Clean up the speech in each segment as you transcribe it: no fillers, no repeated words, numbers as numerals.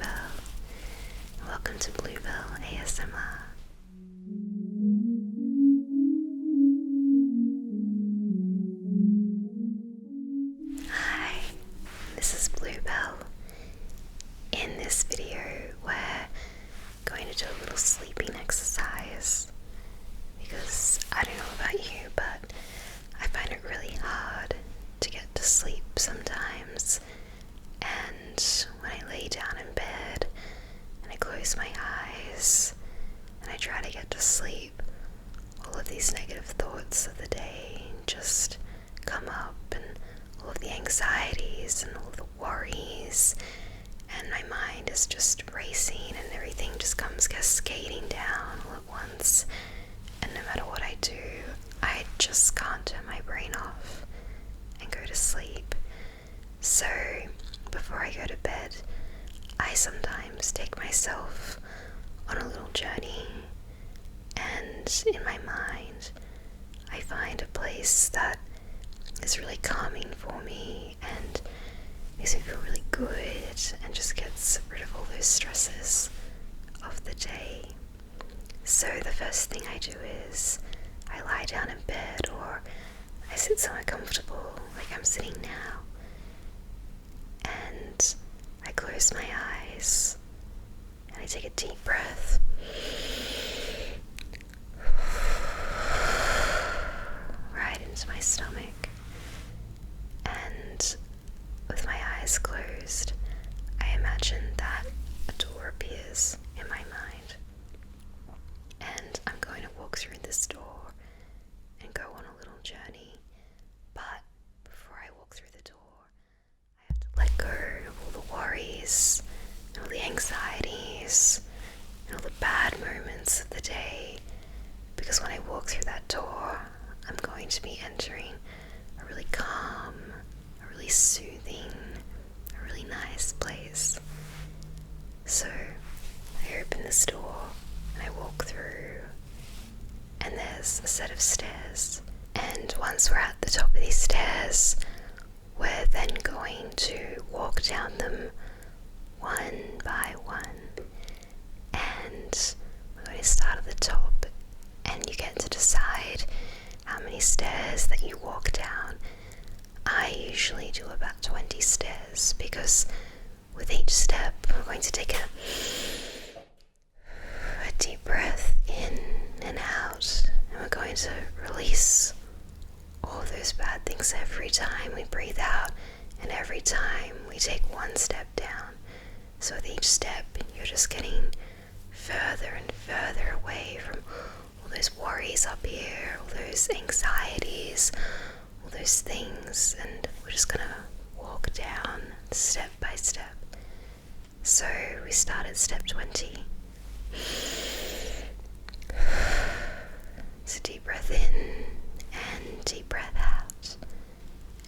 Bluebell. Welcome to Bluebell ASMR. Hi, this is Bluebell. In this video, we're going to do a little sleeping exercise because I don't know about you, but I find it really hard to get to sleep sometimes. And when I lay down in bed and I close my eyes and I try to get to sleep, all of these negative thoughts of the day just come up, and all of the anxieties and all of the worries, and my mind is just racing and everything just comes cascading down all at once. And no matter what I do, I just can't turn my brain off and go to sleep. So before I go to bed, I sometimes take myself on a little journey, and in my mind I find a place that is really calming for me and makes me feel really good and just gets rid of all those stresses of the day. So the first thing I do is I lie down in bed, or I sit somewhere comfortable like I'm sitting now, and I close my eyes and I take a deep breath right into my stomach, and with my eyes closed, I imagine that a door appears in my mind, and I'm going to walk through this door and go on a little journey. But before I walk through the door, I have to let go of all the worries and all the anxieties and all the bad moments of the day, because when I walk through that door, I'm going to be entering a really calm, a really soothing, a really nice place. So I open this door and I walk through, and there's a set of stairs, and once we're at the top of these stairs, we're then going to walk down them one by one, and we're going to start at the top, and you get to decide how many stairs that you walk down. I usually do about 20 stairs, because with each step we're going to take a deep breath in and out, and we're going to release all those bad things every time we breathe out and every time we take one step down. So with each step you're just getting further and further away from all those worries up here, all those anxieties, all those things, and we're just gonna walk down step by step. So we start at step 20. So deep breath in and deep breath out,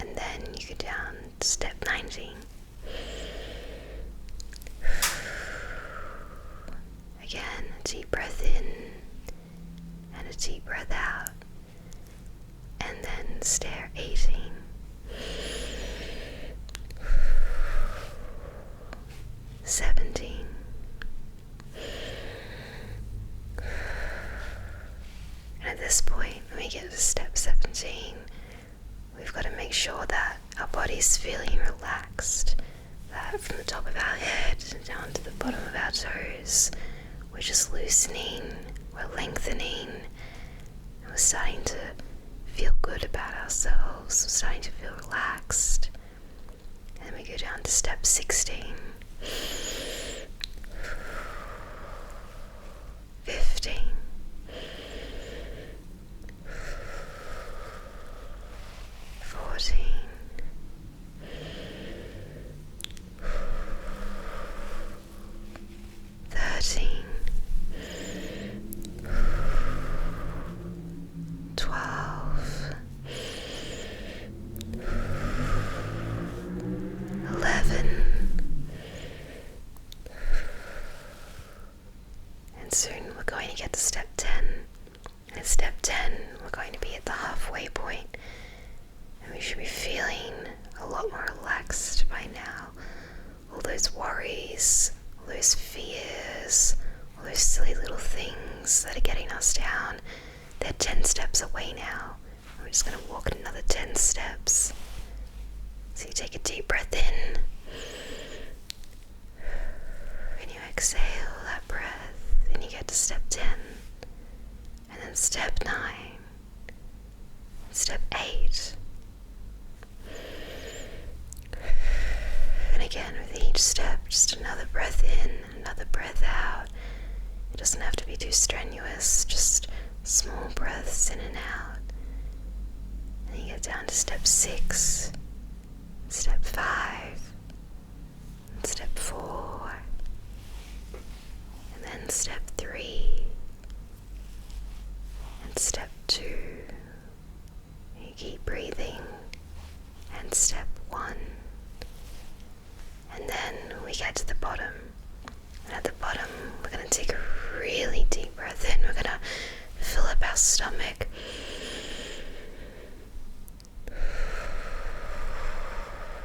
and then you go down to step 19. Again, a deep breath in and a deep breath out, and then stair 18. Seventeen. And at this point, when we get to step 17, we've got to make sure that our body's feeling relaxed, that from the top of our head down to the bottom of our toes, we're just loosening, we're lengthening, and we're starting to feel good about ourselves, we're starting to feel relaxed. And then we go down to step 16. 15. 14. 13. 12. 11. And soon we're going to get to step 10. And at step 10, we're going to be at the halfway point, and we should be feeling a lot more relaxed by now. All those worries, all exhale that breath, and you get to step 10, and then step 9, and step 8. And again, with each step, just another breath in, another breath out. It doesn't have to be too strenuous, just small breaths in and out. And you get down to step 6, step 5, and step 4, and then step 3, and step 2. You keep breathing, and step 1. And then we get to the bottom. And at the bottom, we're going to take a really deep breath in. We're going to fill up our stomach.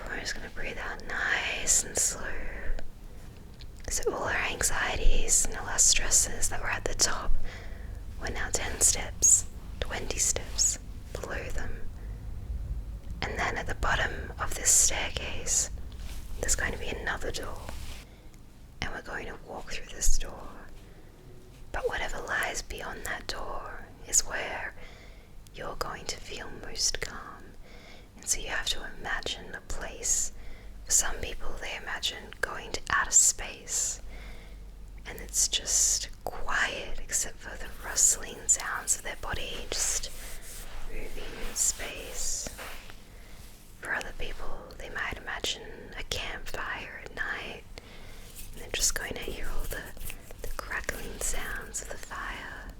We're just going to breathe out nice and slow. So all our anxieties and all our stresses that were at the top, we're now 10 steps, 20 steps below them. And then at the bottom of this staircase, there's going to be another door, and we're going to walk through this door. But whatever lies beyond that door is where you're going to feel most calm. And so you have to imagine a place. For some people, they imagine going to outer space, and it's just quiet except for the rustling sounds of their body just moving in space. For other people, they might imagine a campfire at night, and they're just going to hear all the crackling sounds of the fire.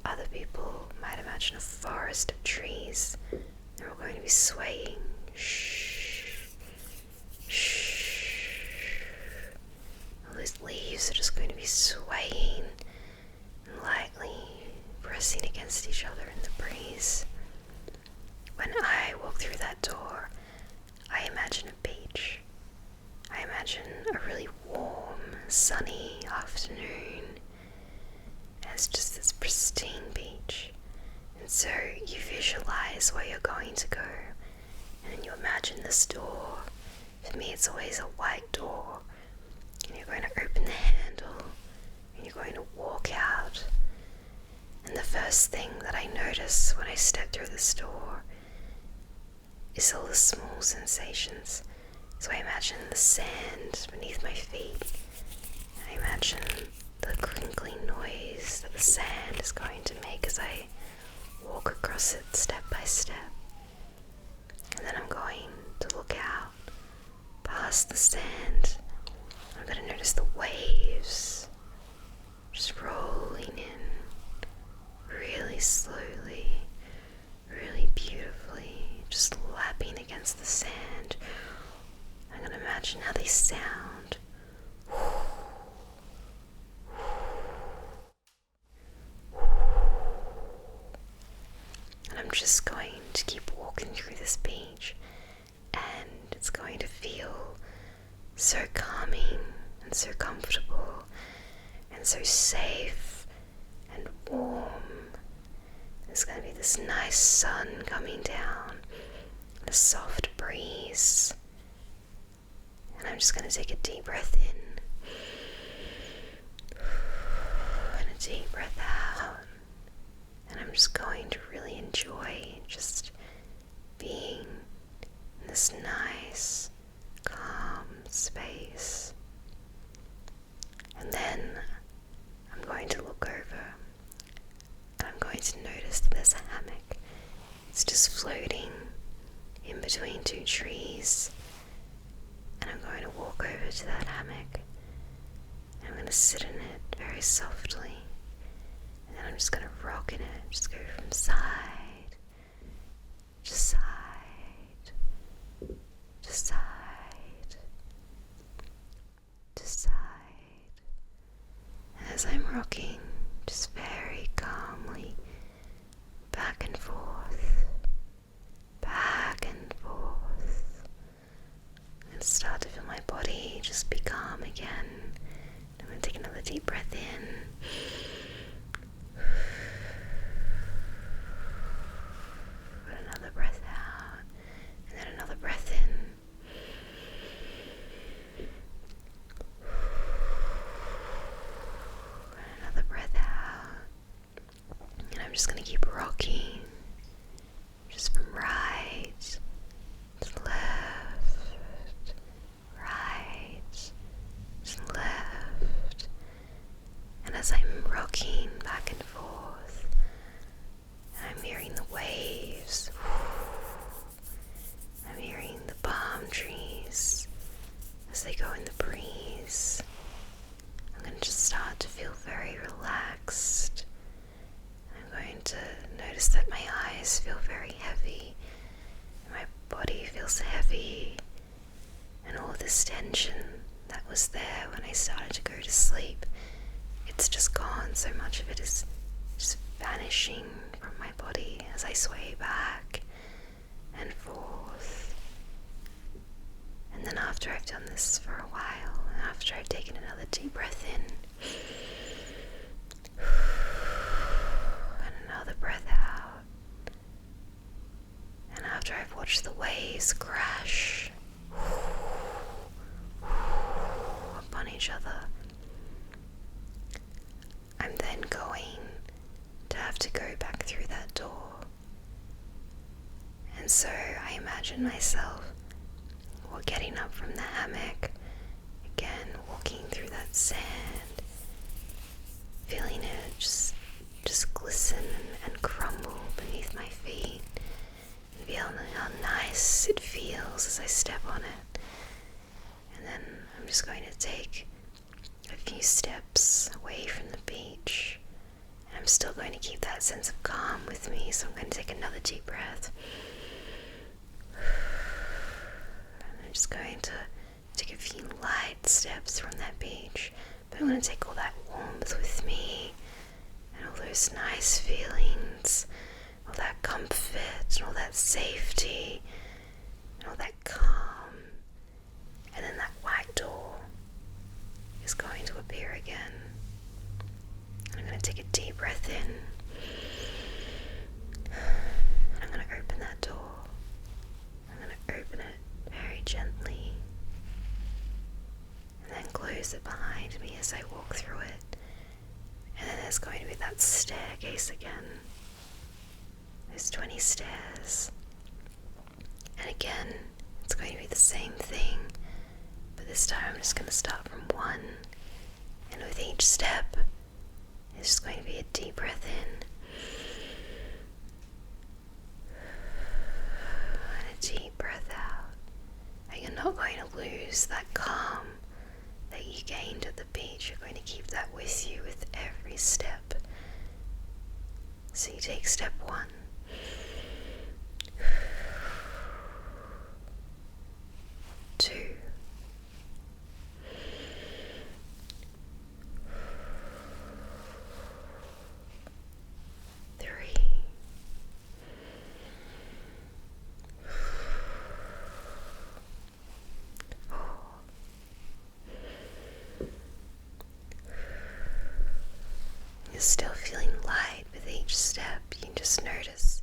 Other people might imagine a forest of trees. They're all going to be swaying. Shh. Shh. All those leaves are just going to be swaying and lightly pressing against each other in the breeze. When I walk through that door, I imagine a beach. I imagine a really warm, sunny afternoon. And it's just this pristine beach. And so you visualize where you're going to go. And then you imagine this door. For me, it's always a white door. And you're going to open the handle. And you're going to walk out. And the first thing that I notice when I step through this door is all the small sensations. So I imagine the sand beneath my feet. I imagine the crinkling noise that the sand is going to make as I walk across it step by step. And then I'm going to look out past the sand. I'm going to notice the waves just rolling in really slowly, really beautifully, just lapping against the sand. I'm going to imagine how they sound. And I'm just going to keep walking through this beach, and it's going to feel so calming and so comfortable and so safe and warm. There's going to be this nice sun coming down, a soft breeze, and I'm just going to take a deep breath in and a deep breath out, and I'm just going to really enjoy just being in this nice, calm space. And then I'm going to look over, and I'm going to notice that there's a hammock. It's just floating in between two trees. And I'm going to walk over to that hammock. And I'm going to sit in it very softly. And then I'm just going to rock in it. Just go from side to side to side to side. And as I'm rocking, just very calmly, back and forth, back and forth, and start to feel my body just be calm again. I'm going to take another deep breath in. Put another breath out, and then another breath in. as they go in the breeze, I'm going to just start to feel very relaxed. I'm going to notice that my eyes feel very heavy, and my body feels heavy, and all this tension that was there when I started to go to sleep, it's just gone. So much of it is just vanishing from my body as I sway back and forth. And then after I've done this for a while, and after I've taken another deep breath in and another breath out, and after I've watched the waves crash upon each other, I'm then going to have to go back through that door. And so I imagine myself getting up from the hammock, again walking through that sand, feeling it just glisten and crumble beneath my feet, and feeling how nice it feels as I step on it. And then I'm just going to take a few steps away from the beach, and I'm still going to keep that sense of calm with me, so I'm going to take another deep breath. I'm just going to take a few light steps from that beach, but I'm going to take all that warmth with me, and all those nice feelings, all that comfort, and all that safety, and all that calm. And then that white door is going to appear again. And I'm going to take a deep breath in, and I'm going to open that door. I'm going to open it very gently, and then close it behind me as I walk through it. And then there's going to be that staircase again. There's 20 stairs. And again, it's going to be the same thing, but this time I'm just going to start from 1, and with each step, it's just going to be a deep breath in, and a deep breath out. And you're not going to lose that calm that you gained at the beach. You're going to keep that with you with every step. So you take step 1. 2. 3. 4. You're still feeling light with each step. You can just notice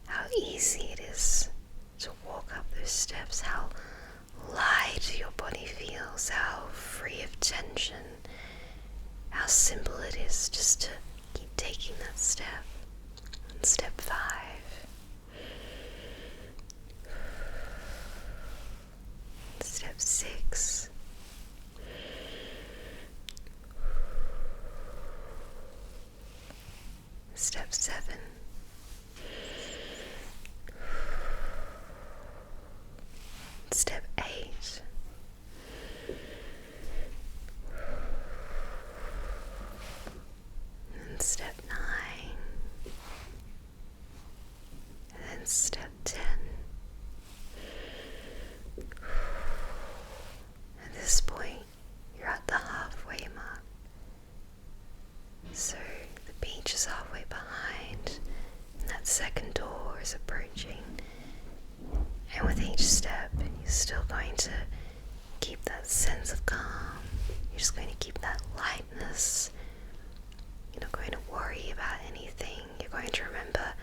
how easy it is to walk up those steps, how light your body feels, how free of tension, how simple it is just to keep taking that step. And step 5. Step 6. Step 7. Step 8. And step 9. And then step 10. At this point, you're at the halfway mark. So the beach is halfway behind, and that second door is approaching. And with each step, you're still going to keep that sense of calm. You're just going to keep that lightness. You're not going to worry about anything. You're going to remember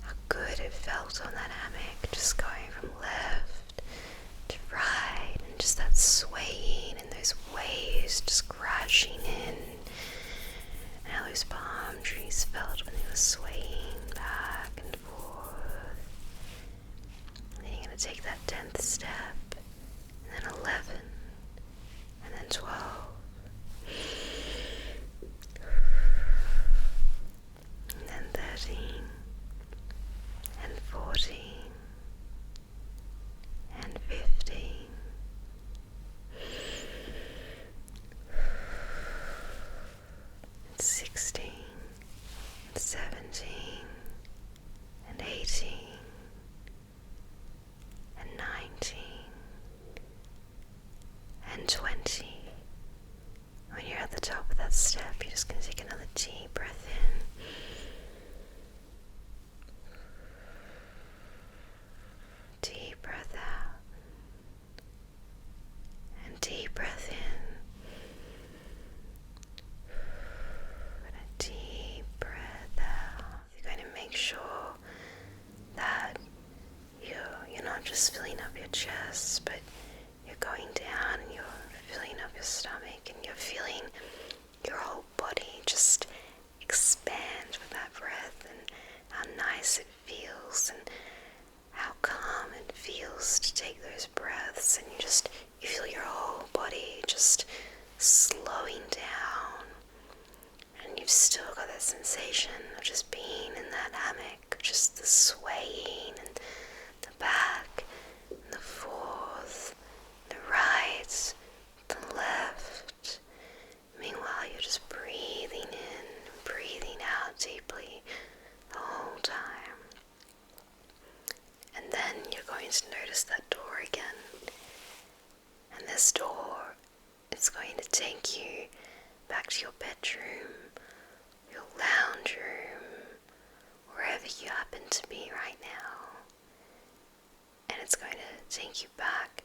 how good it felt on that hammock, just going from left to right, and just that swaying and those waves just crashing in, and how those palm trees felt when they were swaying back and forth. And then you're going to take that 10th step, and then 11, and then 12. And then 13, and 14, and 15, and 20. When you're at the top of that step, you're just going to take another deep breath in. Deep breath out. And deep breath in. And a deep breath out. You're going to make sure that you're not just filling up your chest, but you're going down and you're filling up your stomach, and you're feeling your whole body just expand with that breath, and how nice it feels and how calm it feels to take those breaths, and you feel your whole body just slowing down, and you've still got that sensation of just being in that hammock, just the swaying and the back and the forth, the right, the left. Meanwhile, you're just breathing in and breathing out deeply the whole time. And then you're going to notice that door again. And this door is going to take you back to your bedroom, your lounge room, wherever you happen to be right now. And it's going to take you back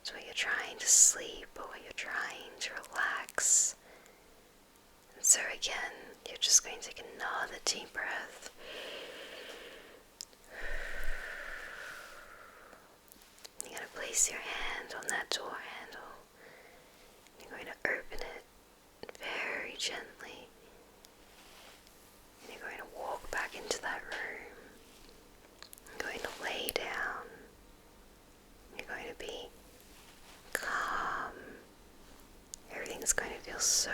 to where you're trying to sleep or where you're trying to relax. And so again, you're just going to take another deep breath. You're going to place your hand on that door handle. You're going to open it very gently. And you're going to walk back into that room. You're going to lay down. You're going to be calm. Everything's going to feel so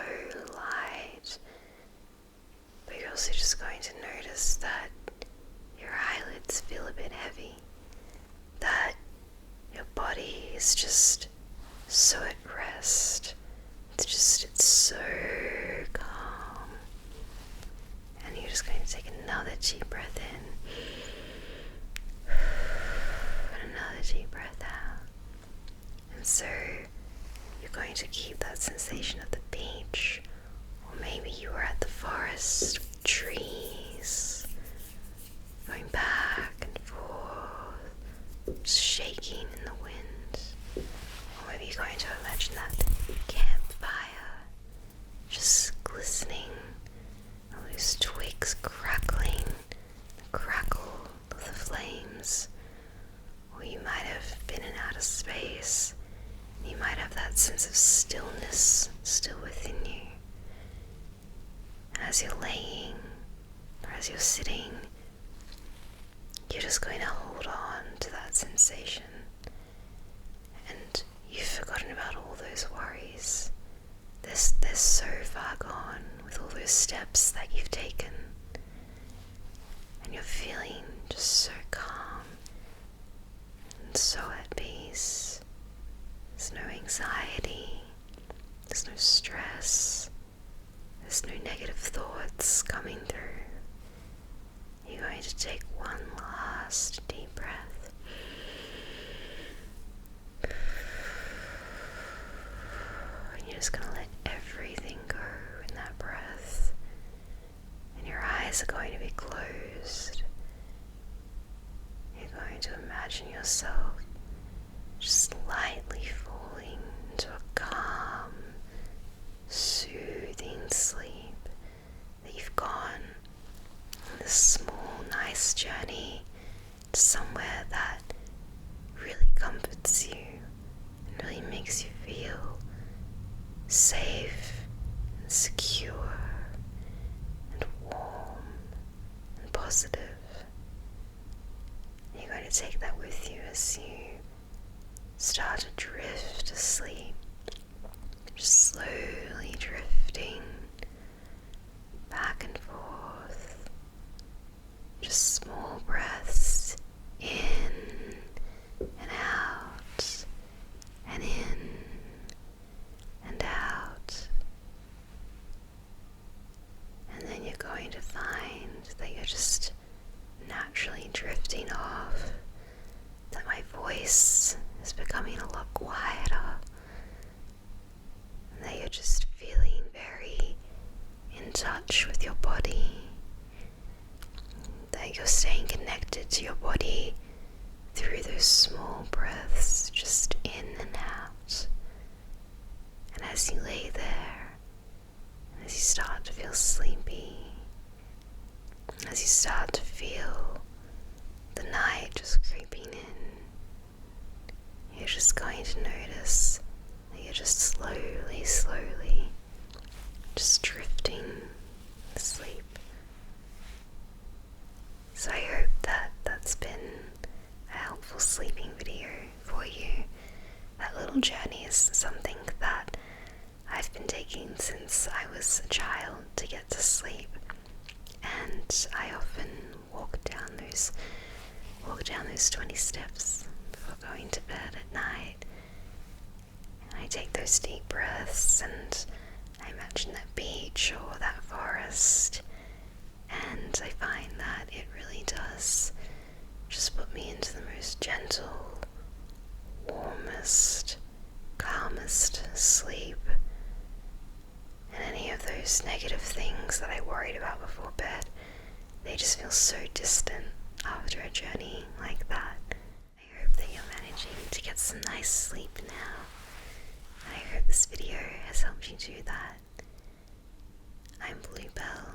light. But you're also just going to notice that your eyelids feel a bit heavy. That your body is just so at rest. It's so calm. And you're just going to take another deep breath in. And another deep breath out. And so you're going to keep that sensation of the beach, or maybe you were at the forest with trees, going back and forth, just shaking in the wind. Or maybe you're going to imagine that campfire, just glistening, all those twigs crackling, the crackle of the flames. Or you might have been in outer space. You might have that sense of stillness still within you. And as you're laying, or as you're sitting, you're just going to hold on to that sensation. And you've forgotten about all those worries. They're so far gone with all those steps that you've taken. And you're feeling just so calm and so at peace. There's no anxiety, there's no stress, there's no negative thoughts coming through. You're going to take one last deep breath. And you're just going to let everything go in that breath. And your eyes are going to be closed. You're going to imagine yourself just lightly falling into a calm, soothing sleep, that you've gone on this small, nice journey to somewhere that really comforts you and really makes you feel safe and secure and warm and positive. And you're going to take that with you as you start to drift asleep, just slowly drifting back and forth, just small breaths in and out, and in and out. And then you're going to find that you're just naturally drifting off, that my voice is becoming a lot quieter, touch with your body, that you're staying connected to your body through those small breaths, just in and out. And as you lay there, as you start to feel sleepy, as you start to feel the night just creeping in, you're just going to notice that you're just slowly just drifting asleep. So I hope that that's been a helpful sleeping video for you. That little journey is something that I've been taking since I was a child to get to sleep, and I often walk down those 20 steps before going to bed at night, and I take those deep breaths and I imagine that beach or that forest, and I find that it really does just put me into the most gentle, warmest, calmest sleep. And any of those negative things that I worried about before bed, they just feel so distant after a journey like that. I hope that you're managing to get some nice sleep now. I hope this video has helped you do that. I'm Bluebell,